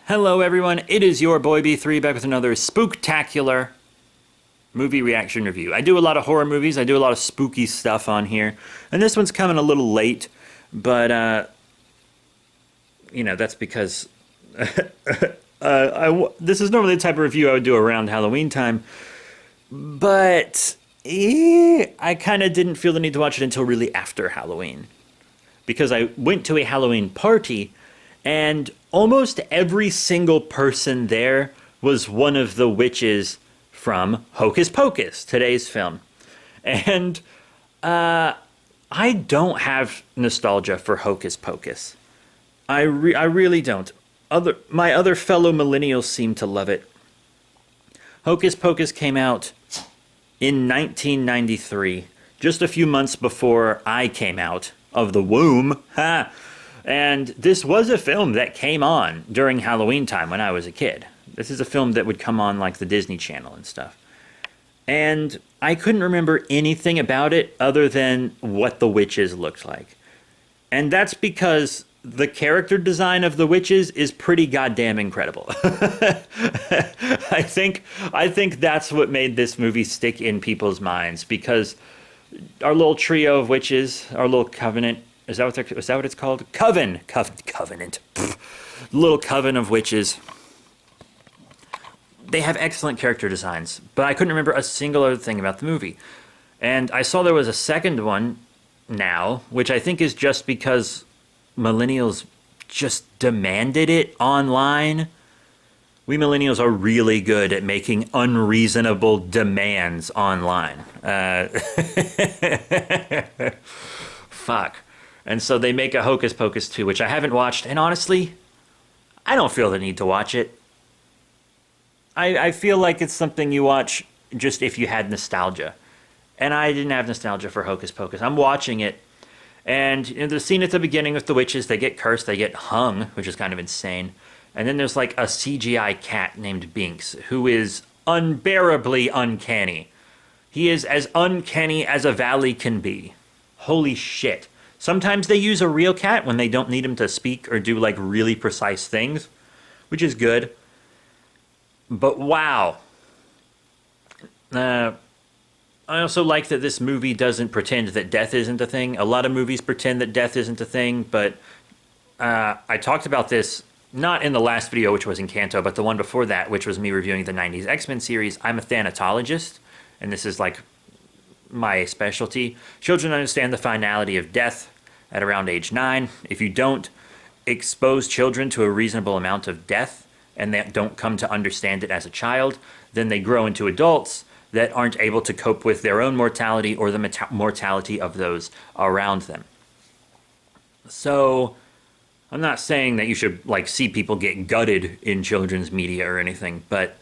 Hello everyone, it is your boy B3 back with another spooktacular movie reaction review. I do a lot of horror movies, I do a lot of spooky stuff on here, and this one's coming a little late, but that's because this is normally the type of review I would do around Halloween time, but I kind of didn't feel the need to watch it until really after Halloween, because I went to a Halloween party and almost every single person there was one of the witches from Hocus Pocus, today's film. And I don't have nostalgia for Hocus Pocus. I really don't. My other fellow millennials seem to love it. Hocus Pocus came out in 1993, just a few months before I came out of the womb. Ha! And this was a film that came on during Halloween time when I was a kid. This is a film that would come on like the Disney Channel and stuff. And I couldn't remember anything about it other than what the witches looked like. And that's because the character design of the witches is pretty goddamn incredible. I think that's what made this movie stick in people's minds, because our little trio of witches, our little covenant, is that what it's called? Covenant. Pfft. Little coven of witches. They have excellent character designs, but I couldn't remember a single other thing about the movie. And I saw there was a second one now, which I think is just because millennials just demanded it online. We millennials are really good at making unreasonable demands online. Fuck. And so they make a Hocus Pocus 2, which I haven't watched, and honestly, I don't feel the need to watch it. I feel like it's something you watch just if you had nostalgia. And I didn't have nostalgia for Hocus Pocus. I'm watching it, and the scene at the beginning with the witches, they get cursed, they get hung, which is kind of insane. And then there's like a CGI cat named Binks, who is unbearably uncanny. He is as uncanny as a valley can be. Holy shit. Sometimes they use a real cat when they don't need him to speak or do like really precise things, which is good. But wow. I also like that this movie doesn't pretend that death isn't a thing. A lot of movies pretend that death isn't a thing, but I talked about this not in the last video, which was Encanto, but the one before that, which was me reviewing the 90s X-Men series. I'm a thanatologist, and this is like my specialty. Children understand the finality of death at around age 9. If you don't expose children to a reasonable amount of death and they don't come to understand it as a child, then they grow into adults that aren't able to cope with their own mortality or the mortality of those around them. So I'm not saying that you should like see people get gutted in children's media or anything, but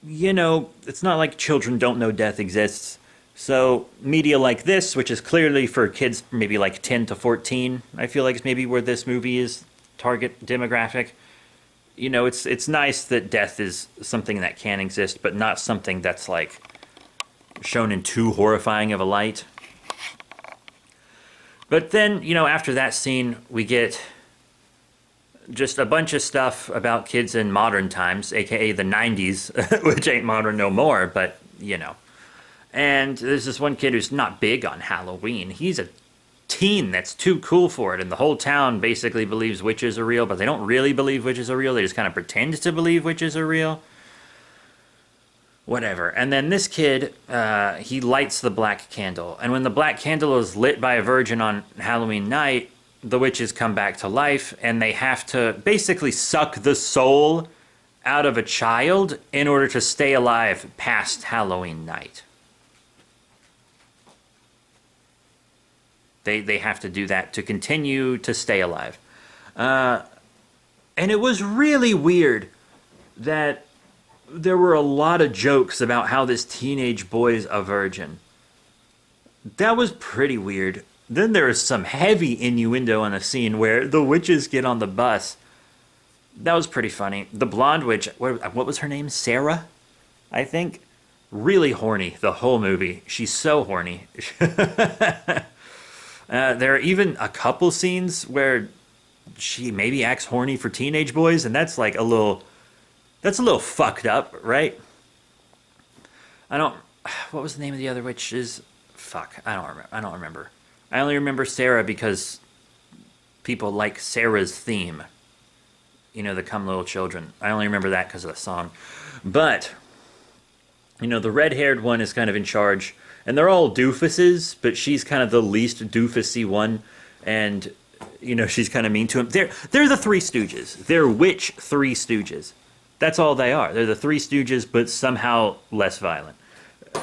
it's not like children don't know death exists. So media like this, which is clearly for kids maybe like 10 to 14, I feel like is maybe where this movie is target demographic. It's nice that death is something that can exist, but not something that's like shown in too horrifying of a light. But then, after that scene, we get just a bunch of stuff about kids in modern times, aka the 90s, which ain't modern no more, but And there's this one kid who's not big on Halloween. He's a teen that's too cool for it, and the whole town basically believes witches are real, but they don't really believe witches are real. They just kind of pretend to believe witches are real. Whatever. And then this kid, he lights the black candle. And when the black candle is lit by a virgin on Halloween night, the witches come back to life, and they have to basically suck the soul out of a child in order to stay alive past Halloween night. They have to do that to continue to stay alive. And it was really weird that there were a lot of jokes about how this teenage boy's a virgin. That was pretty weird. Then there is some heavy innuendo on the scene where the witches get on the bus. That was pretty funny. The blonde witch, what was her name? Sarah, I think? Really horny the whole movie. She's so horny. There are even a couple scenes where she maybe acts horny for teenage boys, and that's a little fucked up, right? I don't. What was the name of the other witches? Fuck, I don't remember. I don't remember. I only remember Sarah because people like Sarah's theme. You know, the "Come Little Children." I only remember that because of the song. But the red-haired one is kind of in charge, and they're all doofuses, but she's kind of the least doofusy one, and she's kind of mean to him. They're the Three Stooges. They're witch Three Stooges. That's all they are. They're the Three Stooges, but somehow less violent.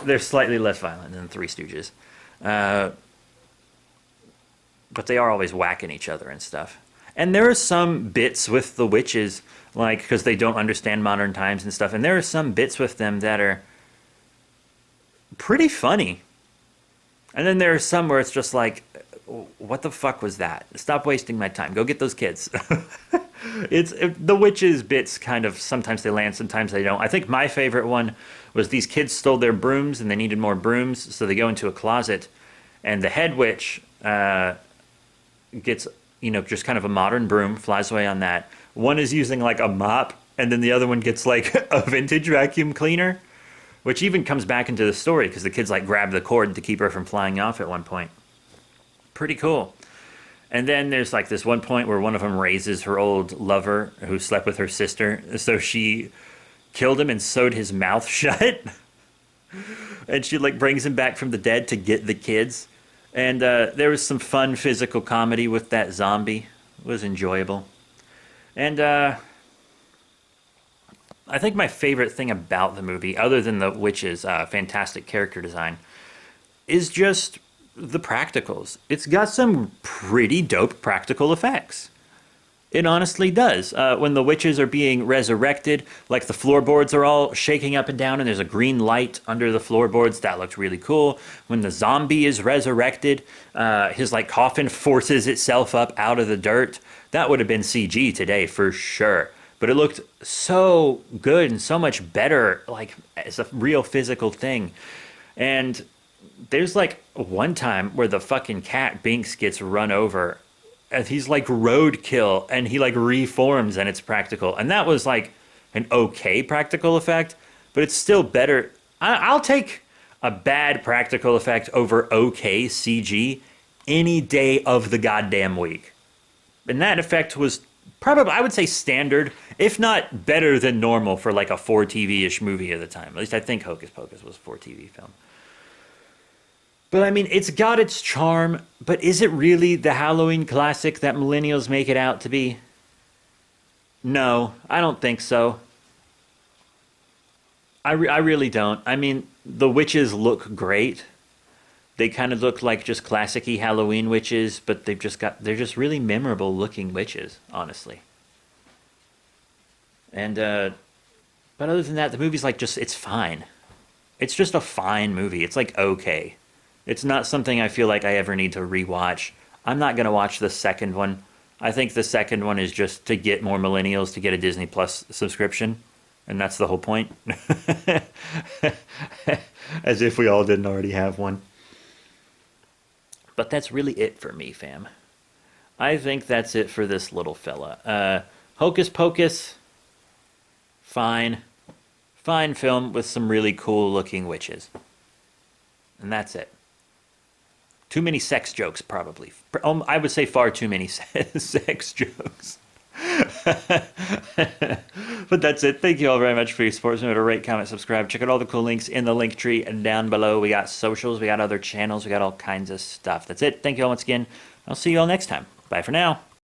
They're slightly less violent than the Three Stooges. But they are always whacking each other and stuff. And there are some bits with the witches, like, because they don't understand modern times and stuff, and there are some bits with them that are pretty funny. And then there are some where it's just like, what the fuck was that? Stop wasting my time. Go get those kids. The witches bits kind of, sometimes they land, sometimes they don't. I think my favorite one was these kids stole their brooms and they needed more brooms, so they go into a closet, and the head witch gets, just kind of a modern broom, flies away on that. One is using like a mop, and then the other one gets like a vintage vacuum cleaner, which even comes back into the story because the kids like grab the cord to keep her from flying off at one point. Pretty cool. And then there's like this one point where one of them raises her old lover who slept with her sister, so she killed him and sewed his mouth shut. And she like brings him back from the dead to get the kids. And there was some fun physical comedy with that zombie. It was enjoyable. And I think my favorite thing about the movie, other than the witches' fantastic character design, is just the practicals. It's got some pretty dope practical effects. It honestly does. When the witches are being resurrected, like the floorboards are all shaking up and down and there's a green light under the floorboards, that looked really cool. When the zombie is resurrected, his like coffin forces itself up out of the dirt. That would have been CG today for sure. But it looked so good and so much better, like as a real physical thing. And there's like one time where the fucking cat Binks gets run over and he's like roadkill and he like reforms and it's practical. And that was like an okay practical effect, but it's still better. I'll take a bad practical effect over okay CG any day of the goddamn week. And that effect was probably, I would say, standard, if not better than normal for like a 4TV-ish movie at the time. At least I think Hocus Pocus was a 4TV film. But I mean, it's got its charm, but is it really the Halloween classic that millennials make it out to be? No, I don't think so. I really don't. I mean, the witches look great. They kind of look like just classic-y Halloween witches, but they're just really memorable looking witches, honestly. And, but other than that, the movie's like it's fine. It's just a fine movie. It's like okay. It's not something I feel like I ever need to rewatch. I'm not going to watch the second one. I think the second one is just to get more millennials to get a Disney Plus subscription. And that's the whole point. As if we all didn't already have one. But that's really it for me, fam. I think that's it for this little fella. Hocus Pocus, fine. Fine film with some really cool looking witches. And that's it. Too many sex jokes, probably. I would say far too many sex jokes. But that's it. Thank you all very much for your support. Remember to rate, comment, subscribe. Check out all the cool links in the link tree and down below. We got socials. We got other channels. We got all kinds of stuff. That's it. Thank you all once again. I'll see you all next time. Bye for now.